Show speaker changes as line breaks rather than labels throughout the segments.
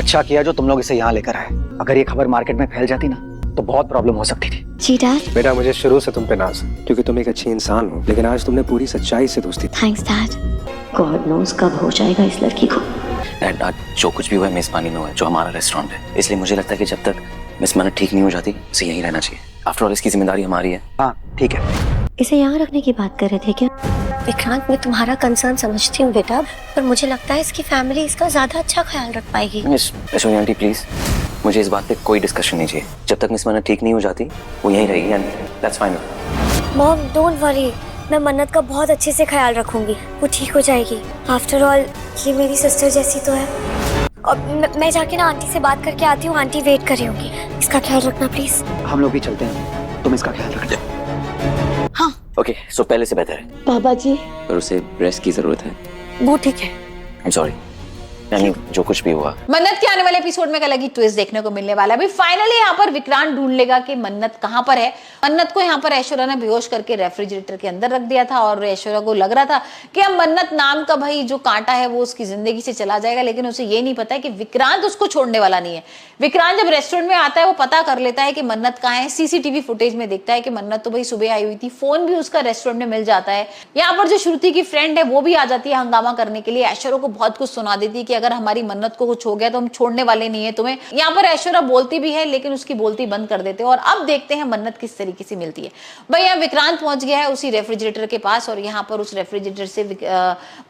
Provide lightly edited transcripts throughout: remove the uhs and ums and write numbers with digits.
अच्छा किया जो तुम लोग इसे यहाँ लेकर आए। अगर ये खबर मार्केट में फैल जाती ना तो बहुत प्रॉब्लम हो सकती थी।
जी डैड।
बेटा मुझे शुरू से तुम पे नाज है क्योंकि तुम एक अच्छी इंसान हो, लेकिन आज तुमने पूरी सच्चाई से दोस्ती।
Thanks dad. गॉड नोस कब हो जाएगा इस लड़की को।
डैड आज जो कुछ भी हुआ है मेजबानी में हुआ है, जो हमारा रेस्टोरेंट है, इसलिए मुझे लगता है कि जब तक मिस मन्नत ठीक नहीं हो जाती उसे यहीं रहना चाहिए। आफ्टर ऑल इसकी जिम्मेदारी हमारी है।
हाँ ठीक है।
इसे यहाँ रखने की बात कर रहे थे क्या? विक्रांत, मैं तुम्हारा कंसर्न समझती हूँ बेटा, पर मुझे लगता है इसकी फैमिली इसका ज्यादा अच्छा ख्याल रख पाएगी।
मिस ऐश्वर्या आंटी प्लीज, मुझे इस बात पे कोई डिस्कशन नहीं चाहिए। जब तक मिस मन्नत ठीक नहीं हो जाती वो यहीं रहेगी and that's fine.
Mom don't worry, मैं मन्नत का बहुत अच्छे से ख्याल रखूंगी, वो ठीक हो जाएगी। आफ्टर ऑल ये मेरी सिस्टर जैसी तो है। और मैं जाके ना आंटी से बात करके आती हूँ, आंटी वेट कर रही होंगी। इसका ख्याल रखना प्लीज।
हम लोग भी चलते हैं, तुम इसका ख्याल रखना।
हाँ
ओके सो पहले से बेहतर है।
बाबा जी
पर उसे रेस्ट की जरूरत है।
वो ठीक है।
आई एम सॉरी यानी जो कुछ भी हुआ।
मन्नत के आने वाले एपिसोड में एक अलग ही ट्विस्ट देखने को मिलने वाला है। अभी फाइनली यहाँ पर विक्रांत ढूंढ लेगा कि मन्नत कहाँ पर है। मन्नत को यहाँ पर ऐश्वर्या ने बेहोश करके रेफ्रिजरेटर के अंदर रख दिया था और ऐश्वर्या को लग रहा था कि अब मन्नत नाम का भाई जो कांटा है वो उसकी जिंदगी से चला जाएगा, लेकिन उसे ये नहीं पता है कि विक्रांत उसको छोड़ने वाला नहीं है। विक्रांत जब रेस्टोरेंट में आता है वो पता कर लेता है कि मन्नत कहाँ है। सीसीटीवी फुटेज में देखता है कि मन्नत तो भाई सुबह आई हुई थी, फोन भी उसका रेस्टोरेंट में मिल जाता है। यहाँ पर जो श्रुति की फ्रेंड है वो भी आ जाती है हंगामा करने के लिए। ऐश्वर्या को बहुत कुछ सुना देती है कि अगर हमारी मन्नत को कुछ हो गया तो हम छोड़ने वाले नहीं है तुम्हें। यहाँ पर ऐश्वर्या बोलती भी है लेकिन उसकी बोलती बंद कर देते हैं। और अब देखते हैं मन्नत किस तरीके से मिलती है। भाई यहाँ विक्रांत पहुंच गया है उसी रेफ्रिजरेटर के पास और यहाँ पर उस रेफ्रिजरेटर से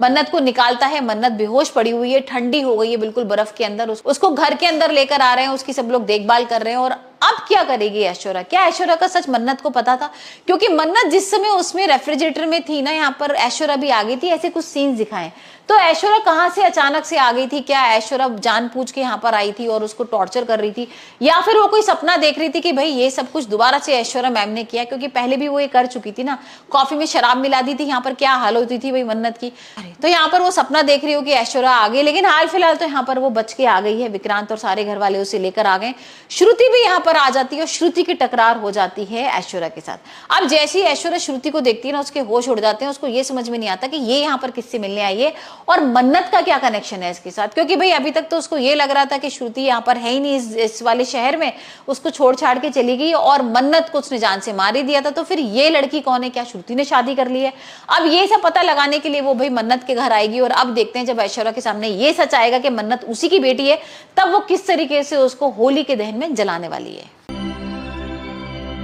मन्नत को निकालता है। मन्नत बेहोश पड़ी हुई है, ठंडी हो गई है बिल्कुल बर्फ के अंदर। उसको घर के अंदर लेकर आ रहे हैं, उसकी सब लोग देखभाल कर रहे हैं। और अब क्या करेगी ऐश्वर्या? क्या ऐश्वर्या का सच मन्नत को पता था? क्योंकि मन्नत जिस समय उसमें रेफ्रिजरेटर में थी ना, यहाँ पर ऐश्वर्या भी आ गई थी, ऐसे कुछ सीन्स दिखाए। तो ऐश्वर्या कहां से अचानक से आ गई थी? क्या ऐश्वर्या जानबूझ के यहाँ पर आई थी और उसको टॉर्चर कर रही थी, या फिर वो कोई सपना देख रही थी कि भाई ये सब कुछ दोबारा से ऐश्वर्या मैम ने किया? क्योंकि पहले भी वो ये कर चुकी थी ना, कॉफी में शराब मिला दी थी, यहाँ पर क्या हाल होती थी भाई मन्नत की। तो यहाँ पर वो सपना देख रही हो कि ऐश्वर्या आ गई, लेकिन हाल फिलहाल तो यहाँ पर वो बच के आ गई है। विक्रांत और सारे घर वाले उसे लेकर आ गए। श्रुति भी यहाँ पर आ जाती है और श्रुति की टकरार हो जाती है ऐश्वर्या के साथ। अब जैसी ऐश्वर्या श्रुति को देखती है ना, उसके होश उड़ जाते हैं। उसको ये समझ में नहीं आता कि ये यहाँ पर किससे मिलने आई है और मन्नत का क्या कनेक्शन है इसके साथ। क्योंकि भाई अभी तक तो उसको ये लग रहा था कि श्रुति यहाँ पर है ही नहीं इस वाले शहर में, उसको छोड़ छाड़ के चली गई और मन्नत को उसने जान से मार ही दिया था। तो फिर ये लड़की कौन है? क्या श्रुति ने शादी कर ली है? अब ये सब पता लगाने के लिए वो भाई मन्नत के घर आएगी। और अब देखते हैं जब ऐश्वर्या के सामने ये सच आएगा कि मन्नत उसी की बेटी है, तब वो किस तरीके से उसको होली के दहन में जलाने वाली है।